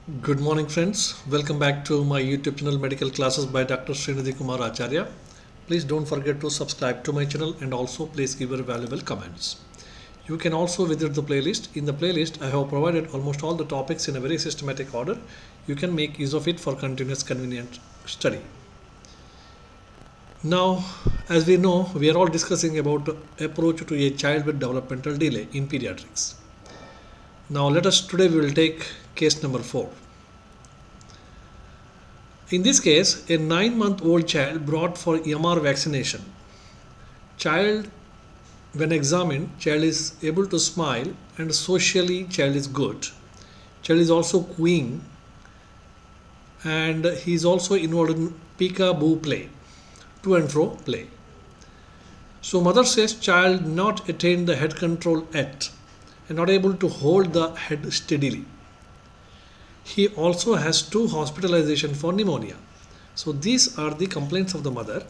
Good morning, friends. Welcome back to my YouTube channel Medical Classes by Dr. Srinidhi Kumar Acharya. Please don't forget to subscribe to my channel and also please give your valuable comments. You can also visit the playlist. In the playlist, I have provided almost all the topics in a very systematic order. You can make use of it for continuous convenient study. Now, as we know, we are all discussing about approach to a child with developmental delay in pediatrics. Now, today we will take case number 4. In this case, a 9-month-old child brought for MR vaccination. Child, when examined, child is able to smile and socially child is good. Child is also cooing and he is also involved in peekaboo play, to and fro play. So mother says child not attained the head control yet and not able to hold the head steadily. He also has 2 hospitalization for pneumonia. So these are the complaints of the mother.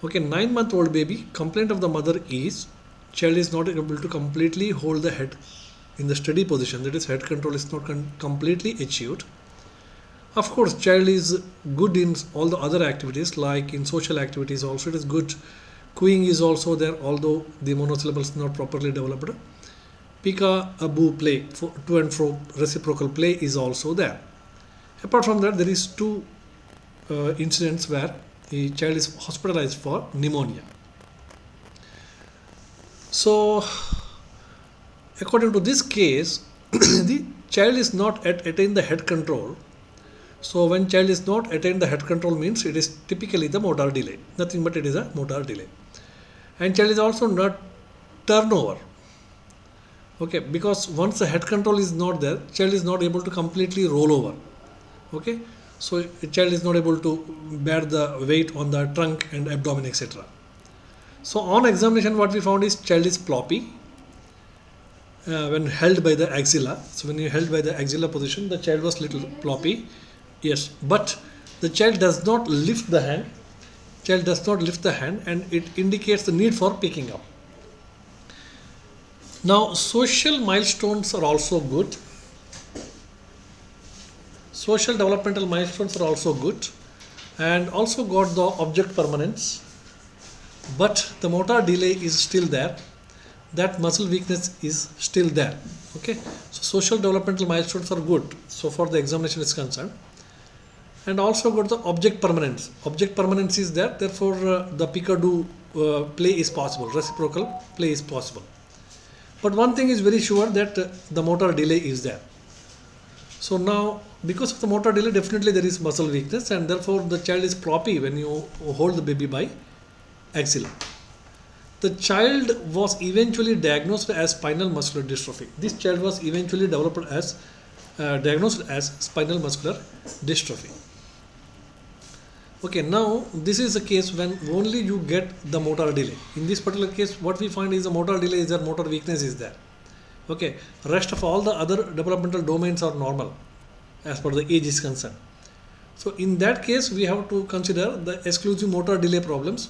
Okay, 9-month-old baby, complaint of the mother is child is not able to completely hold the head in the steady position. That is, head control is not completely achieved. Of course, child is good in all the other activities, like in social activities also it is good. Cooing is also there, although the monosyllable is not properly developed. Peekaboo play, to and fro reciprocal play is also there. Apart from that, there is 2 incidents where the child is hospitalized for pneumonia. So, according to this case, the child is not attained the head control. So, when child is not attained the head control means it is typically the motor delay. Nothing but it is a motor delay. And child is also not turnover. Okay, because once the head control is not there, child is not able to completely roll over. Okay, so a child is not able to bear the weight on the trunk and abdomen, etc. So on examination, what we found is child is floppy when held by the axilla. So when you held by the axilla position, the child was little floppy. Yes, but the child does not lift the hand. Child does not lift the hand, and it indicates the need for picking up. Now, social milestones are also good. Social developmental milestones are also good and also got the object permanence. But the motor delay is still there. That muscle weakness is still there. Okay. So, social developmental milestones are good so far the examination is concerned. And also got the object permanence. Object permanence is there. Therefore, the peekaboo play is possible. Reciprocal play is possible. But one thing is very sure that the motor delay is there. So now, because of the motor delay, definitely there is muscle weakness, and therefore the child is floppy when you hold the baby by axilla. The child was eventually diagnosed as spinal muscular dystrophy. This child was eventually developed as diagnosed as spinal muscular dystrophy. Okay, now this is a case when only you get the motor delay. In this particular case, what we find is the motor delay is there, motor weakness is there. Okay, rest of all the other developmental domains are normal as per the age is concerned. So in that case, we have to consider the exclusive motor delay problems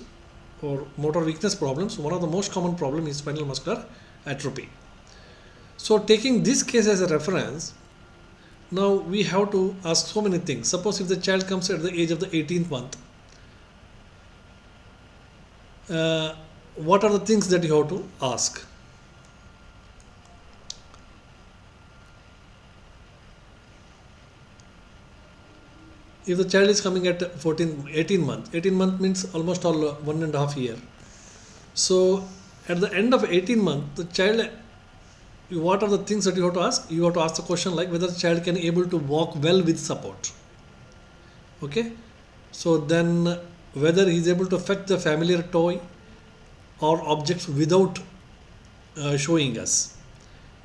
or motor weakness problems. One of the most common problem is spinal muscular atrophy. So taking this case as a reference, now we have to ask so many things. Suppose if the child comes at the age of the 18th month, what are the things that you have to ask? If the child is coming at 18 month means almost all 1.5 year. So at the end of 18 month, the child, what are the things that you have to ask? You have to ask the question like whether the child can able to walk well with support. Okay, so then whether he is able to fetch the familiar toy or objects without showing us,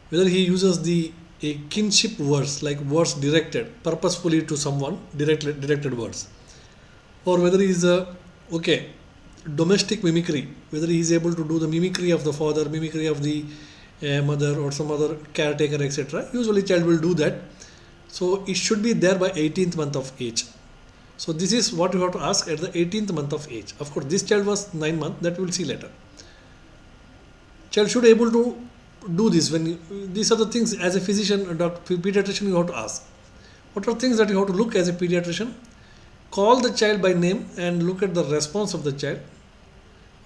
whether he uses the a kinship words like words directed purposefully to someone, directed words, or whether he is domestic mimicry, whether he is able to do the mimicry of the father, mimicry of the mother or some other caretaker, etc. Usually child will do that. So it should be there by 18th month of age. So this is what you have to ask at the 18th month of age. Of course, this child was 9 months, that we will see later. Child should able to do this when these are the things as a physician, doctor, pediatrician, you have to ask. What are things that you have to look as a pediatrician? Call the child by name and look at the response of the child.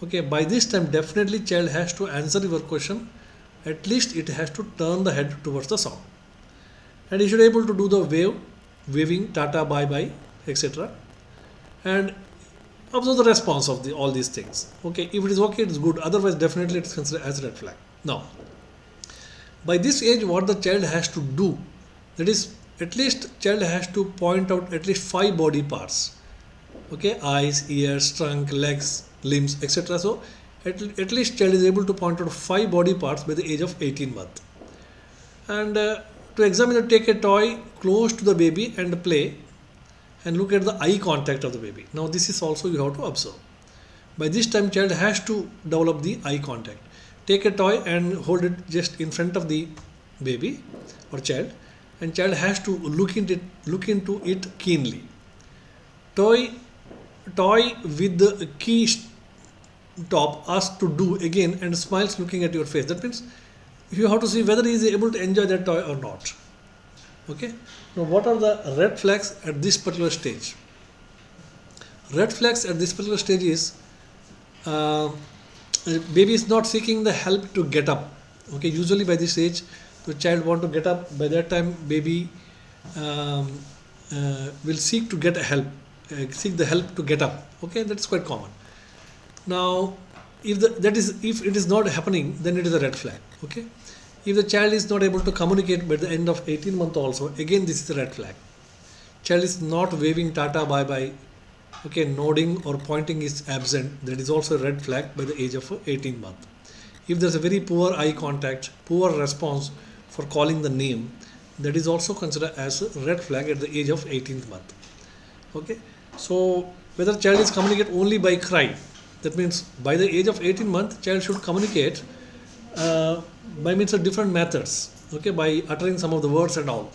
Okay, by this time definitely child has to answer your question. At least it has to turn the head towards the sound. And you should be able to do the waving, tata, bye bye, etc. And observe the response of all these things. Okay, if it is okay, it's good. Otherwise, definitely it's considered as red flag. Now, by this age, what the child has to do, that is, at least child has to point out at least 5 body parts. Okay, eyes, ears, trunk, legs, limbs, etc. So, at least child is able to point out 5 body parts by the age of 18 months. And to examine, take a toy close to the baby and play, and look at the eye contact of the baby. Now this is also you have to observe. By this time child has to develop the eye contact. Take a toy and hold it just in front of the baby or child, and child has to look into it keenly. Toy with the key top asked to do again and smiles looking at your face. That means you have to see whether he is able to enjoy that toy or not. Okay. Now, what are the red flags at this particular stage? Red flags at this particular stage is baby is not seeking the help to get up. Okay. Usually by this age, the child want to get up. By that time, baby will seek to get help, seek the help to get up. Okay, that's quite common. Now, if it is not happening, then it is a red flag. Okay. If the child is not able to communicate by the end of 18 months also, again this is a red flag. Child is not waving tata bye bye, okay, nodding or pointing is absent, that is also a red flag by the age of 18 months. If there is a very poor eye contact, poor response for calling the name, that is also considered as a red flag at the age of 18th month. Okay, so whether child is communicate only by cry, that means by the age of 18 months, child should communicate by means of different methods, okay, by uttering some of the words and all.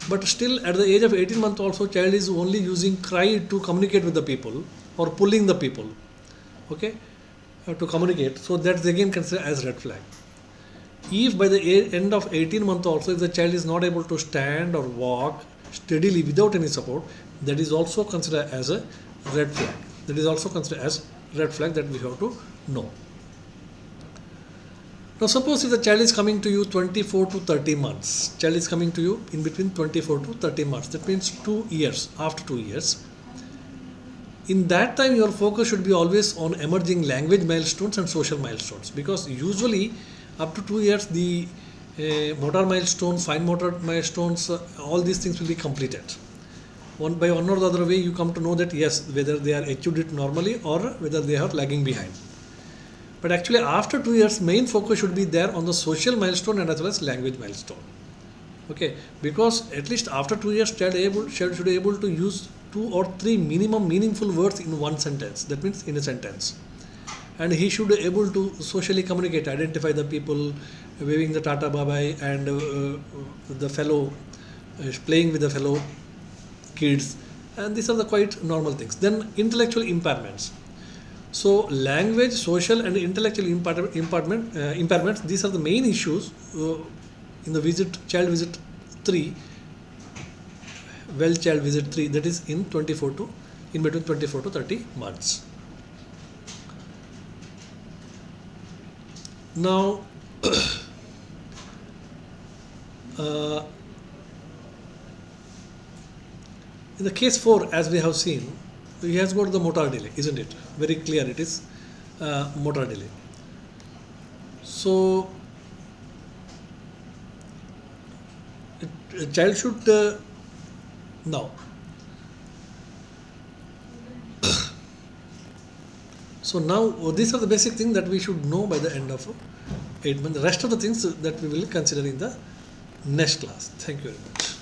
But still at the age of 18 months also, child is only using cry to communicate with the people or pulling the people, okay, to communicate. So that's again considered as red flag. If by the end of 18 months also, if the child is not able to stand or walk steadily without any support, that is also considered as a red flag. That is also considered as red flag that we have to know. Now suppose if the child is coming to you 24 to 30 months, child is coming to you in between 24 to 30 months, that means 2 years, after 2 years. In that time your focus should be always on emerging language milestones and social milestones, because usually up to 2 years the motor milestones, fine motor milestones, all these things will be completed. One by one or the other way you come to know that yes, whether they are achieved it normally or whether they are lagging behind. But actually after 2 years, main focus should be there on the social milestone and as well as language milestone. Okay, because at least after 2 years, child should be able to use 2 or 3 minimum meaningful words in one sentence. That means in a sentence. And he should be able to socially communicate, identify the people, waving the tata bye bye, and the fellow, playing with the fellow kids. And these are the quite normal things. Then intellectual impairments. So language, social and intellectual impairments, these are the main issues in the child visit 3, well child visit 3, that is in between 24 to 30 months. Now in the case 4, as we have seen, he has got the motor delay, isn't it? Very clear it is motor delay. So a child should now. So now these are the basic things that we should know by the end of 8 months. The rest of the things that we will consider in the next class. Thank you very much.